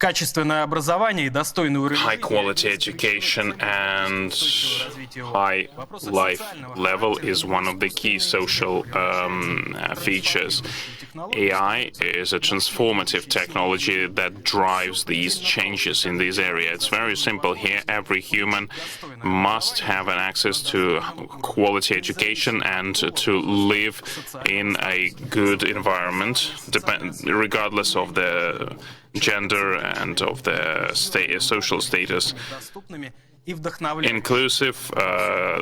качественное образование и достойный уровень High жизни quality education and high life level is one of the key social features. AI is a transformative technology that drives these changes in this area. It's very simple here. Every human must have an access to quality education and to live in a good environment, regardless of the gender and of the social status. Inclusive,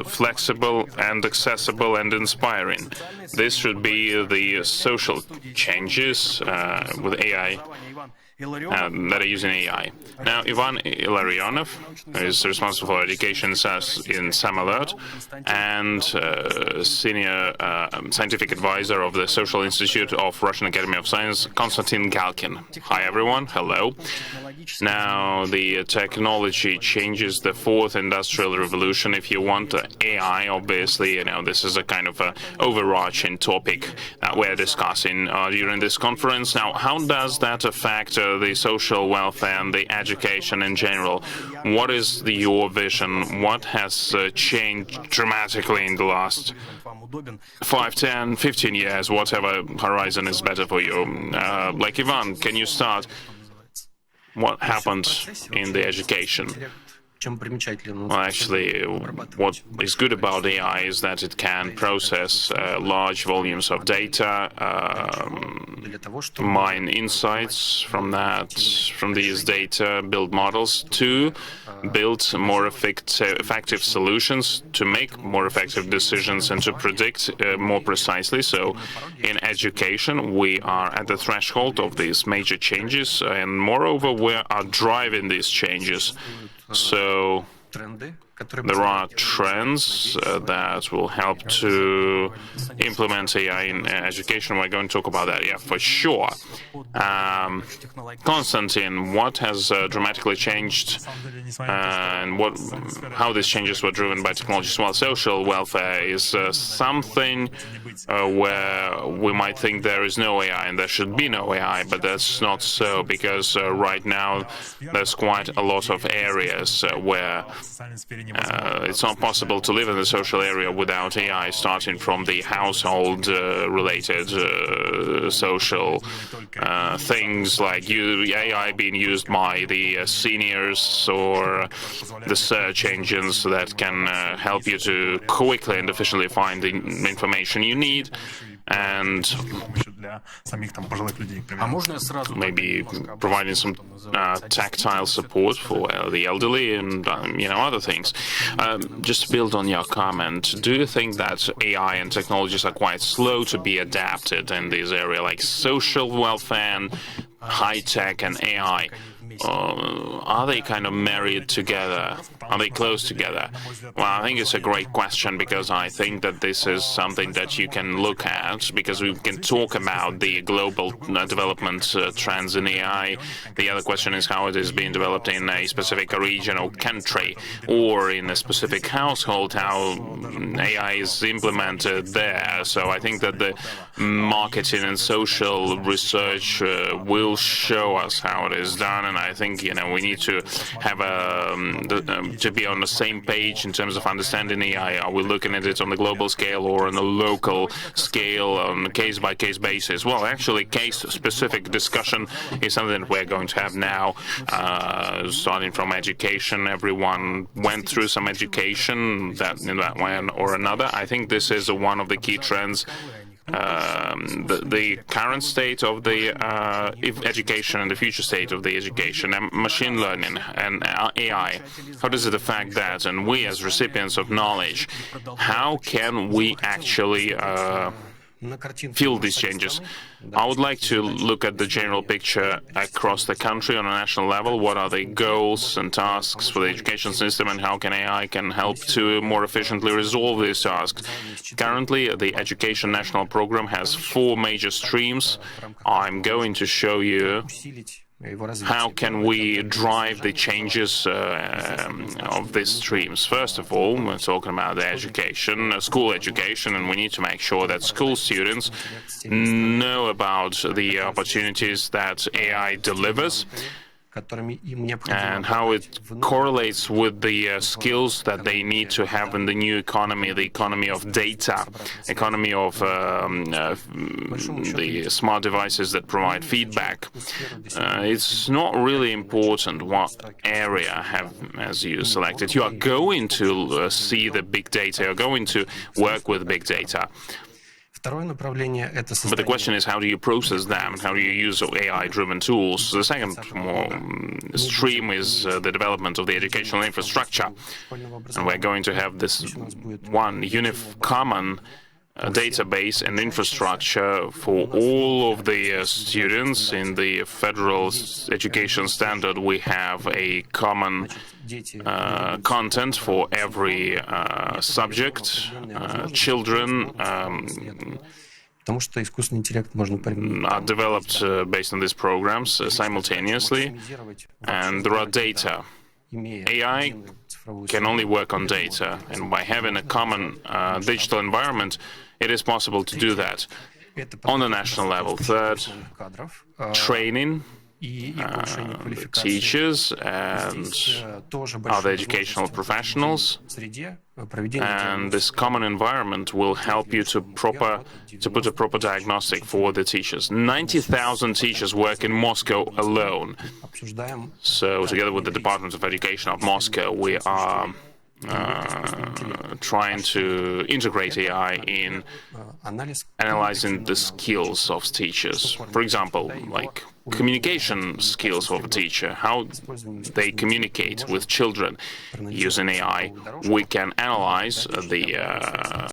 flexible, and accessible and inspiring. This should be the social changes with AI that are using AI. Now, Ivan Illarionov is responsible for education in Samolet and senior scientific advisor of the Sociological Institute of Russian Academy of Science, Konstantin Galkin. Hi, everyone. Hello. Now, the technology changes the fourth industrial revolution. If you want AI, obviously, this is a kind of overarching topic that we're discussing during this conference. Now, how does that affect the social welfare and the education in general? What is your vision? What has changed dramatically in the last 5, 10, 15 years, whatever horizon is better for you? Like Ivan, can you start? What happened in the education? Well, actually, what is good about AI is that it can process large volumes of data, mine insights from these data, build models to build more effective solutions, to make more effective decisions, and to predict more precisely. So, in education, we are at the threshold of these major changes, and moreover, we are driving these changes. So there are trends that will help to implement AI in education. We're going to talk about that, yeah, for sure. Konstantin, what has dramatically changed and how these changes were driven by technologies? Well, social welfare is something where we might think there is no AI and there should be no AI, but that's not so, because right now there's quite a lot of areas where it's not possible to live in the social area without AI, starting from the household-related social things like AI being used by the seniors or the search engines that can help you to quickly and efficiently find the information you need, and maybe providing some tactile support for the elderly and other things. Just to build on your comment, do you think that AI and technologies are quite slow to be adapted in this area, like social welfare and high tech and AI? Are they kind of married together? Are they close together? Well, I think it's a great question, because I think that this is something that you can look at, because we can talk about the global development trends in AI. The other question is how it is being developed in a specific region or country, or in a specific household, how AI is implemented there. So I think that the marketing and social research will show us how it is done, and I think we need to have to be on the same page in terms of understanding AI. Are we looking at it on the global scale or on a local scale, on a case-by-case basis? Well, actually, case-specific discussion is something that we're going to have now, starting from education. Everyone went through some education in that way or another. I think this is one of the key trends. The current state of the education and the future state of the education, and machine learning and AI, how does it affect that? And we, as recipients of knowledge, how can we actually feel these changes? I would like to look at the general picture across the country on a national level. What are the goals and tasks for the education system, and how can AI help to more efficiently resolve these tasks? Currently, the Education National Program has 4 major streams. I'm going to show you how can we drive the changes of these streams. First of all, we're talking about the education, school education, and we need to make sure that school students know about the opportunities that AI delivers. and how it correlates with the skills that they need to have in the new economy, the economy of data, economy of the smart devices that provide feedback. It's not really important what area as you selected. You are going to see the big data, you're going to work with big data. But the question is, how do you process them? How do you use AI-driven tools? The second stream is the development of the educational infrastructure. And we're going to have this one common database and infrastructure for all of the students. In the federal education standard, we have a common content for every subject. Children are developed based on these programs simultaneously, and there are data. AI can only work on data, and by having a common digital environment, it is possible to do that on the national level. Third, training the teachers and other educational professionals, and this common environment will help you to put a proper diagnostic for the teachers. 90,000 teachers work in Moscow alone. So together with the Department of Education of Moscow, we are trying to integrate AI in analyzing the skills of teachers. For example, like communication skills of a teacher, how they communicate with children using AI. We can analyze the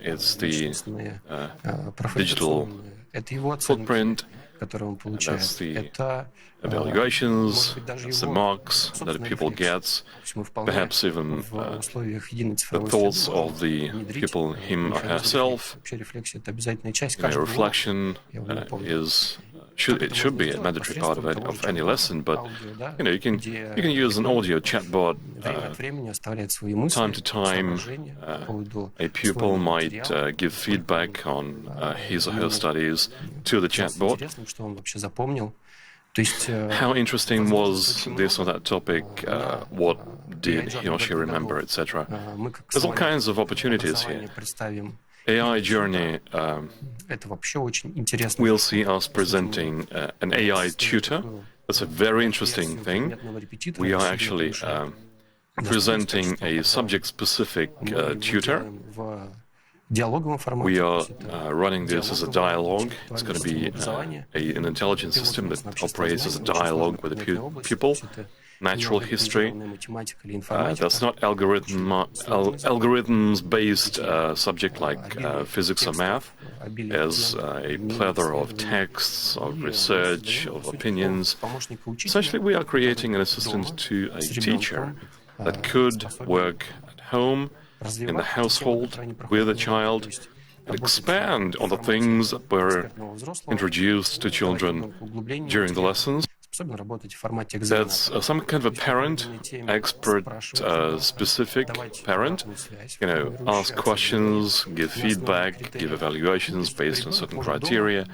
it's the digital footprint, that's the evaluations, that's the marks that people get, perhaps even the thoughts of the pupil, him or herself. Reflection should be a mandatory part of any lesson, but you can use an audio chatbot. Time to time, a pupil might give feedback on his or her studies to the chatbot. How interesting was this or that topic? What did he or she remember, etc.? There's all kinds of opportunities here. AI Journey will see us presenting an AI tutor. That's a very interesting thing. We are actually presenting a subject-specific tutor. We are running this as a dialogue. It's going to be an intelligent system that operates as a dialogue with the pupil. Natural history. That's not algorithms-based subject like physics or math. As a plethora of texts, of research, of opinions. Essentially, we are creating an assistant to a teacher that could work at home, in the household, with a child, and expand on the things that were introduced to children during the lessons. That's some kind of a parent, expert, specific parent, ask questions, give feedback, give evaluations based on certain criteria.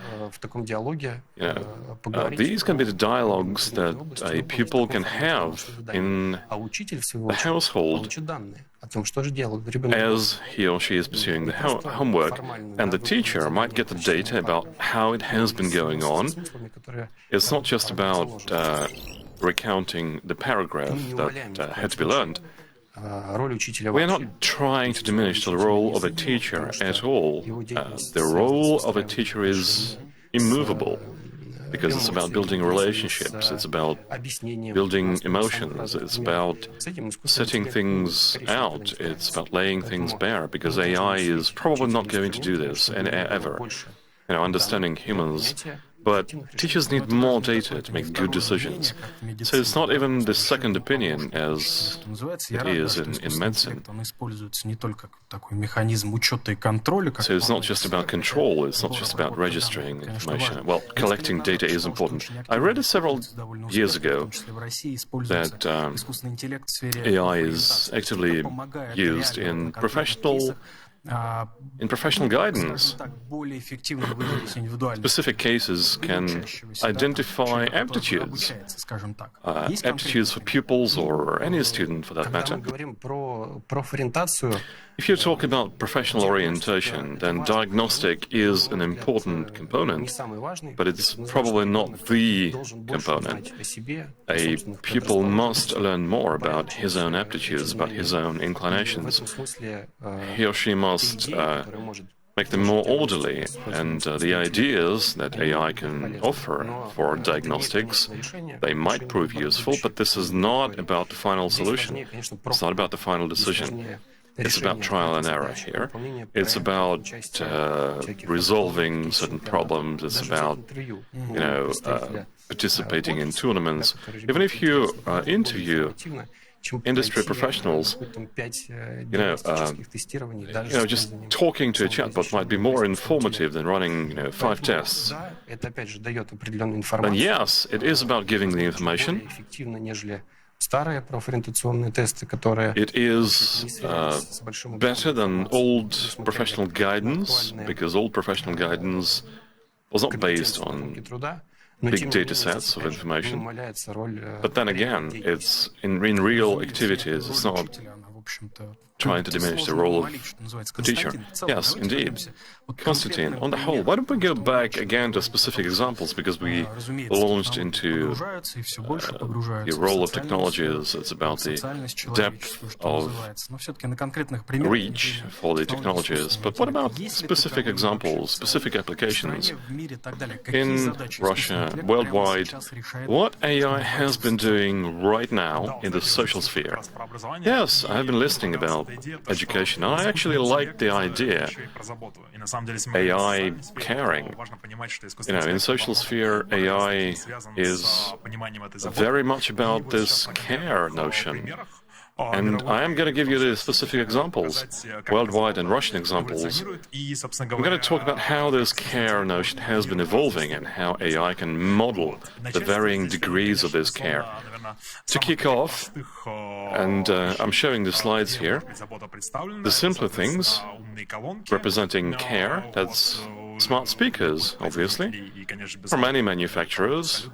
These can be the dialogues that a pupil can have in the household as he or she is pursuing the homework, and the teacher might get the data about how it has been going on. It's not just about recounting the paragraph that had to be learned. We are not trying to diminish the role of a teacher at all. The role of a teacher is immovable, because it's about building relationships, it's about building emotions, it's about setting things out, it's about laying things bare, because AI is probably not going to do this ever. Understanding humans. But teachers need more data to make good decisions. So it's not even the second opinion as it is in medicine. So it's not just about control, it's not just about registering information. Well, collecting data is important. I read it several years ago that AI is actively used in professional guidance. Specific cases can identify aptitudes for pupils or any student for that matter. If you're talking about professional orientation, then diagnostic is an important component, but it's probably not the component. A pupil must learn more about his own aptitudes, about his own inclinations. He or she must make them more orderly, and the ideas that AI can offer for diagnostics, they might prove useful, but this is not about the final solution. It's not about the final decision. It's about trial and error here. It's about resolving certain problems. It's about, participating in tournaments. Even if you interview industry professionals, just talking to a chatbot might be more informative than running, 5 tests. And yes, it is about giving the information. It is better than old professional guidance, because old professional guidance was not based on big data sets of information. But then again, it's in real activities, it's not trying to diminish the role of the teacher. Yes, indeed. Konstantin, on the whole, why don't we go back again to specific examples, because we launched into the role of technologies. It's about the depth of reach for the technologies. But what about specific examples, specific applications? In Russia, worldwide, what AI has been doing right now in the social sphere? Yes, I have been listening about education, and I actually like the idea. AI caring. In social sphere, AI is very much about this care notion. And I am going to give you the specific examples, worldwide and Russian examples. I'm going to talk about how this care notion has been evolving and how AI can model the varying degrees of this care. To kick off, and I'm showing the slides here, the simpler things representing care, that's smart speakers, obviously, from many manufacturers,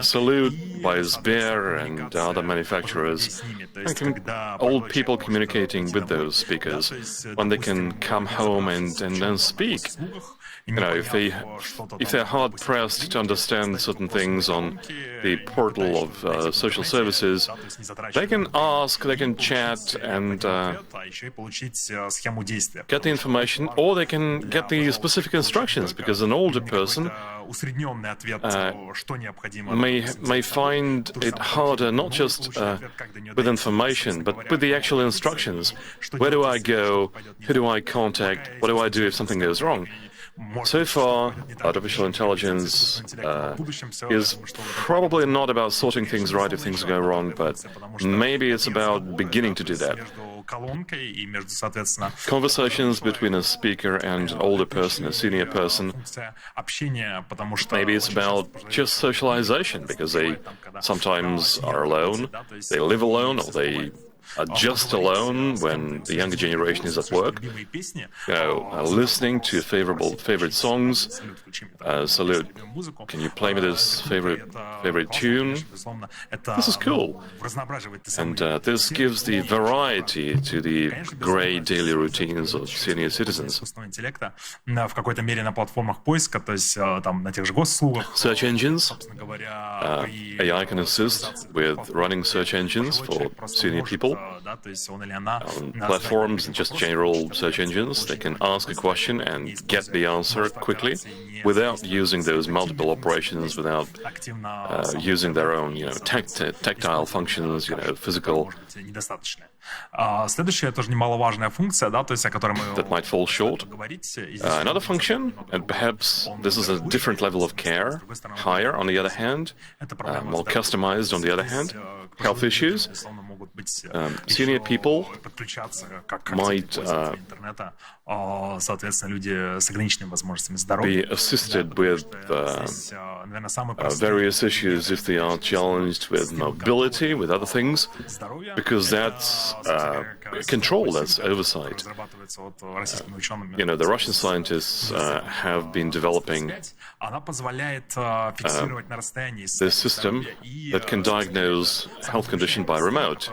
Samolet by Sber and other manufacturers, and old people communicating with those speakers when they can come home and then speak. If they're hard pressed to understand certain things on the portal of social services, they can ask, they can chat, and get the information, or they can get the specific instructions, because an older person may find it harder not just with information, but with the actual instructions. Where do I go? Who do I contact? What do I do if something goes wrong? So far, artificial intelligence is probably not about sorting things right if things go wrong, but maybe it's about beginning to do that. Conversations between a speaker and an older person, a senior person. Maybe it's about just socialization, because they sometimes are alone, they live alone, or they are just alone when the younger generation is at work. Listening to favorite songs. Salute, can you play me this favorite tune? This is cool. And this gives the variety to the grey daily routines of senior citizens. Search engines. AI can assist with running search engines for senior people. On platforms and just general search engines, they can ask a question and get the answer quickly without using those multiple operations, without using their own, tactile functions, physical. That might fall short. Another function, and perhaps this is a different level of care, higher on the other hand, more customized on the other hand, health issues. Senior people might be assisted with various issues if they are challenged with mobility, with other things, because that's control, that's oversight. The Russian scientists have been developing this system that can diagnose health condition by remote.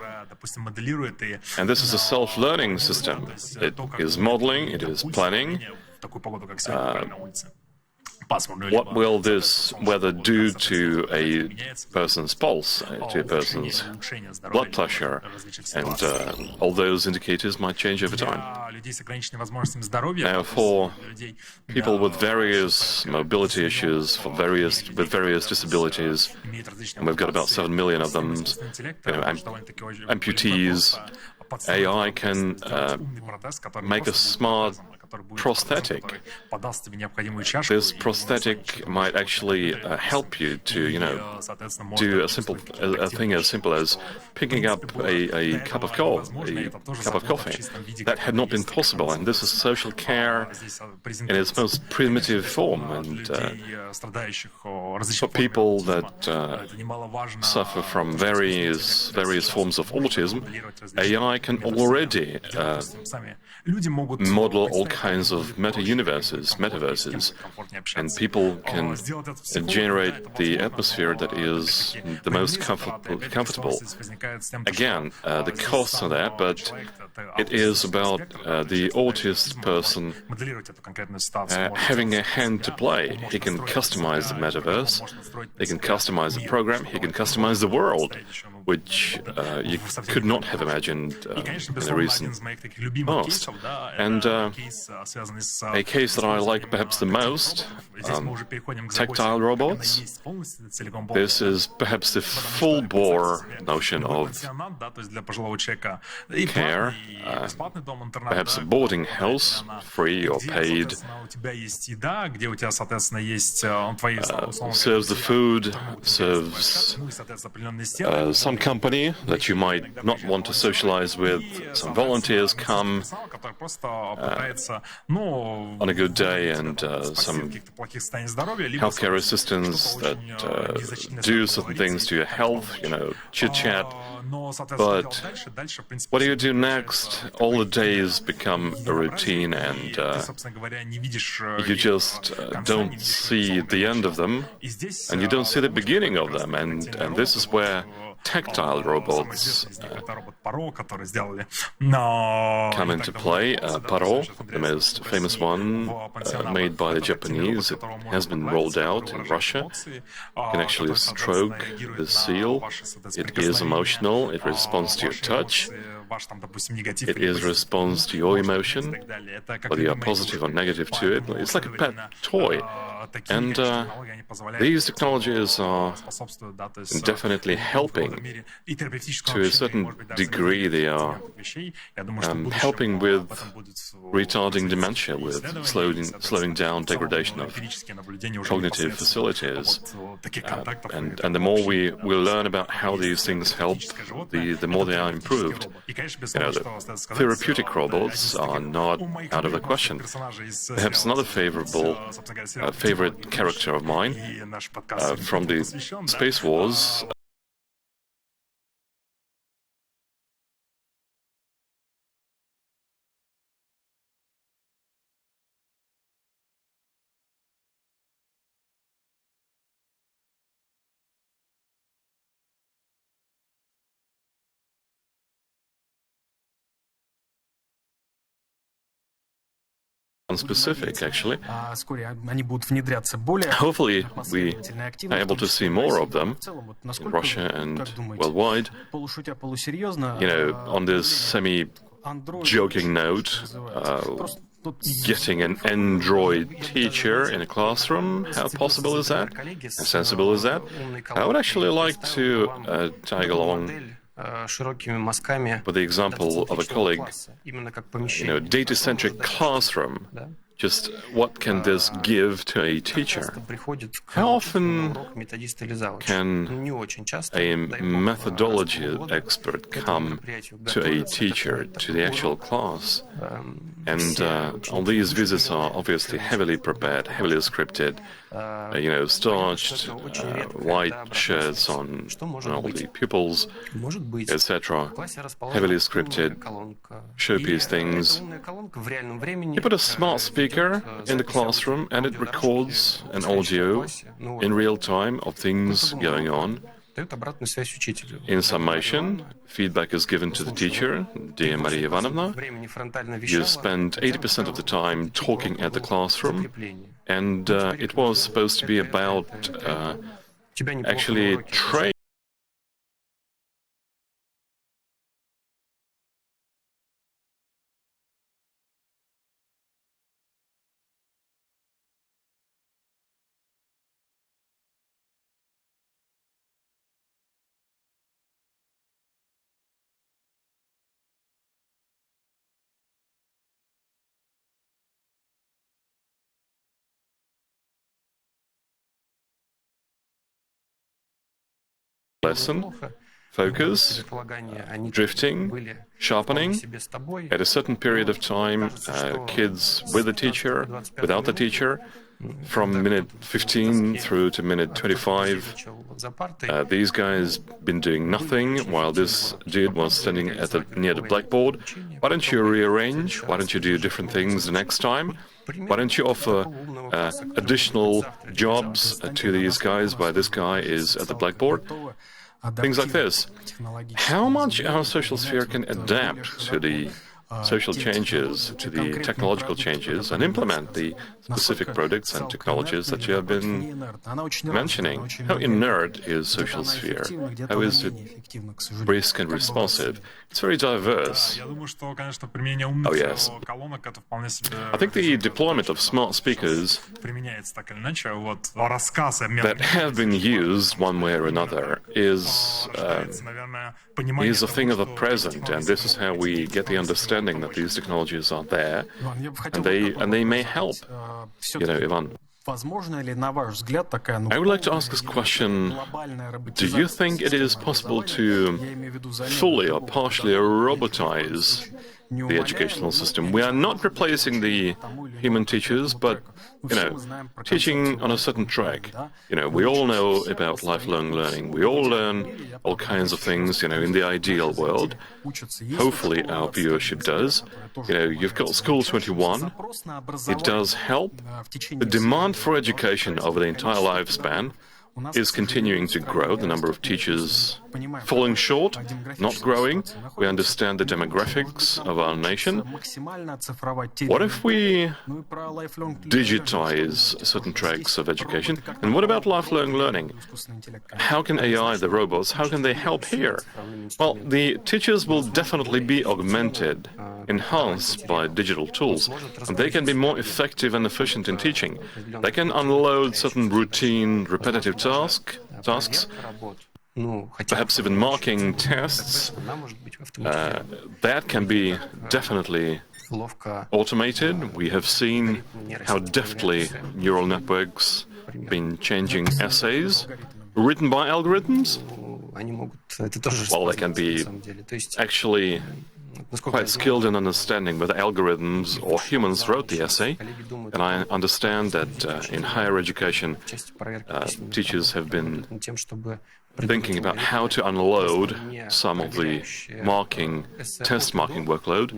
And this is a self-learning system. It is modeling, it is planning. What will this weather do to a person's pulse, to a person's blood pressure? And all those indicators might change over time. Now, for people with various mobility issues, with various disabilities, and we've got about 7 million of them, amputees, AI can make a smart prosthetic. This prosthetic might actually help you to, do a thing as simple as picking up a cup of coffee. That had not been possible, and this is social care in its most primitive form. And for people that suffer from various forms of autism, AI can already model all kinds of metaverses, and people can generate the atmosphere that is the most comfortable. Again, the costs are there, but it is about the autist person having a hand to play. He can customize the metaverse, he can customize the program, he can customize the world, which you could not have imagined in the recent past. And a case that I like perhaps the most, tactile robots. This is perhaps the full-bore notion of care, perhaps a boarding house, free or paid, serves the food, serves some company that you might not want to socialize with. Some volunteers come on a good day, and some healthcare assistants that do certain things to your health, chit-chat. But what do you do next? All the days become a routine, and you just don't see the end of them, and you don't see the beginning of them. And this is where tactile robots come into play. Paro, the most famous one, made by the Japanese, it has been rolled out in Russia. You can actually stroke the seal. It is emotional. It responds to your touch. It is response to your emotion, whether you are positive or negative to it. It's like a pet toy. And these technologies are definitely helping. To a certain degree, they are helping with retarding dementia, with slowing down degradation of cognitive facilities. And the more we learn about how these things help, the more they are improved. The therapeutic robots are not out of the question. Perhaps another favorite character of mine from the Space Wars. Specific, actually. Hopefully, we are able to see more of them in Russia and worldwide. On this semi-joking note, getting an android teacher in a classroom, how possible is that? How sensible is that? I would actually like to tag along with the example of a colleague, data-centric classroom. Just what can this give to a teacher? How often can a methodology expert come to a teacher, to the actual class? And all these visits are obviously heavily prepared, heavily scripted, starched, white shirts on all the pupils, etc. Heavily scripted, showpiece things. You put a smart speaker in the classroom and it records an audio in real time of things going on. In summation, feedback is given to the teacher, dear Maria Ivanovna. You spend 80% of the time talking at the classroom, and it was supposed to be about actually training. Lesson, focus, drifting, sharpening. At a certain period of time, kids with the teacher, without the teacher, from minute 15 through to minute 25, these guys been doing nothing while this dude was standing near the blackboard. Why don't you rearrange? Why don't you do different things the next time? Why don't you offer additional jobs to these guys while this guy is at the blackboard? Things like this. How much our social sphere can adapt to the social changes, to the technological changes, and implement the specific products and technologies that you have been mentioning. How inert is social sphere? How is it brisk and responsive? It's very diverse. Oh yes. I think the deployment of smart speakers that have been used one way or another is a thing of the present, and this is how we get the understanding that these technologies are there, and they may help. Ivan, I would like to ask this question: do you think it is possible to fully or partially robotize the educational system? We are not replacing the human teachers, but teaching on a certain track. We all know about lifelong learning. We all learn all kinds of things, in the ideal world. Hopefully our viewership does. You've got School 21. It does help. The demand for education over the entire lifespan, is continuing to grow, the number of teachers falling short, not growing. We understand the demographics of our nation. What if we digitize certain tracks of education? And what about lifelong learning? How can AI, the robots, how can they help here? Well, the teachers will definitely be augmented, enhanced by digital tools, and they can be more effective and efficient in teaching. They can unload certain routine, repetitive tasks, perhaps even marking tests. That can be definitely automated. We have seen how deftly neural networks have been changing essays written by algorithms. Well, they can be actually quite skilled in understanding whether algorithms or humans wrote the essay. And I understand that in higher education, teachers have been thinking about how to unload some of the test marking workload.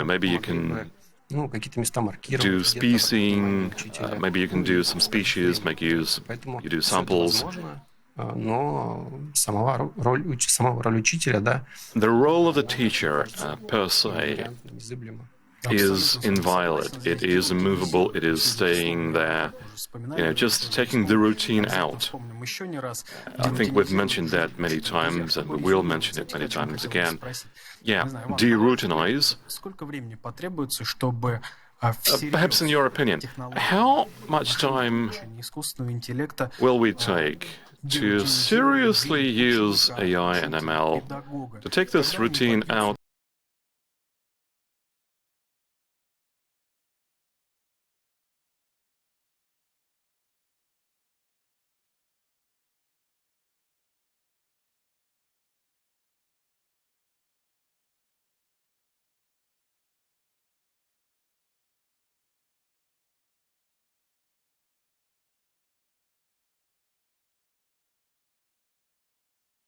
Maybe you can do specing, maybe you can do some species, you do samples. The role of the teacher, per se, is inviolate. It is immovable. It is staying there, just taking the routine out. I think we've mentioned that many times, and we will mention it many times again. Yeah, de-routinize. Perhaps in your opinion, how much time will we take to seriously use AI and ML to take this routine out?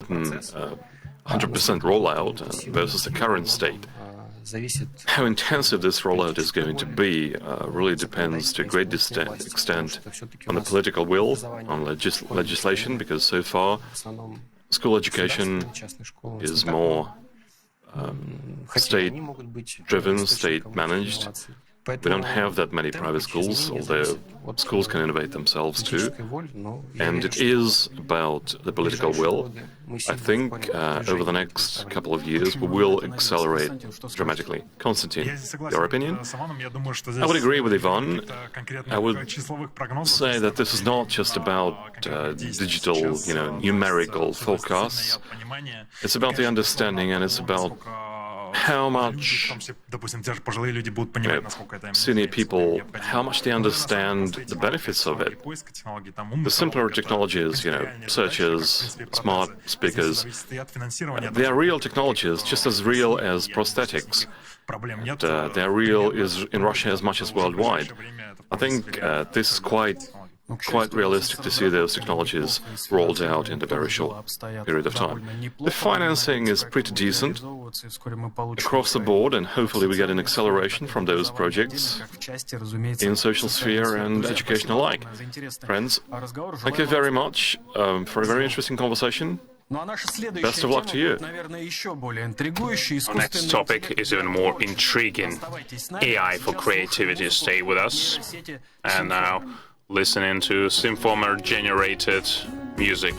uh, 100% rollout versus the current state. How intensive this rollout is going to be really depends to a great extent on the political will, on legislation, because so far school education is more state-driven, state-managed. We don't have that many private schools, although schools can innovate themselves too. And it is about the political will. I think over the next couple of years we will accelerate dramatically. Konstantin, your opinion? I would agree with Ivan. I would say that this is not just about digital, numerical forecasts. It's about the understanding, and it's about how much senior people, how much they understand the benefits of it. The simpler technologies, searches, smart speakers, they are real technologies, just as real as prosthetics. And, they are real in Russia as much as worldwide. I think this is quite realistic to see those technologies rolled out in a very short period of time. The financing is pretty decent across the board, and hopefully we get an acceleration from those projects in social sphere and education alike. Friends, thank you very much for a very interesting conversation. Best of luck to you. Our next topic is even more intriguing. AI for creativity. Stay with us. And now, listening to Symformer-generated music.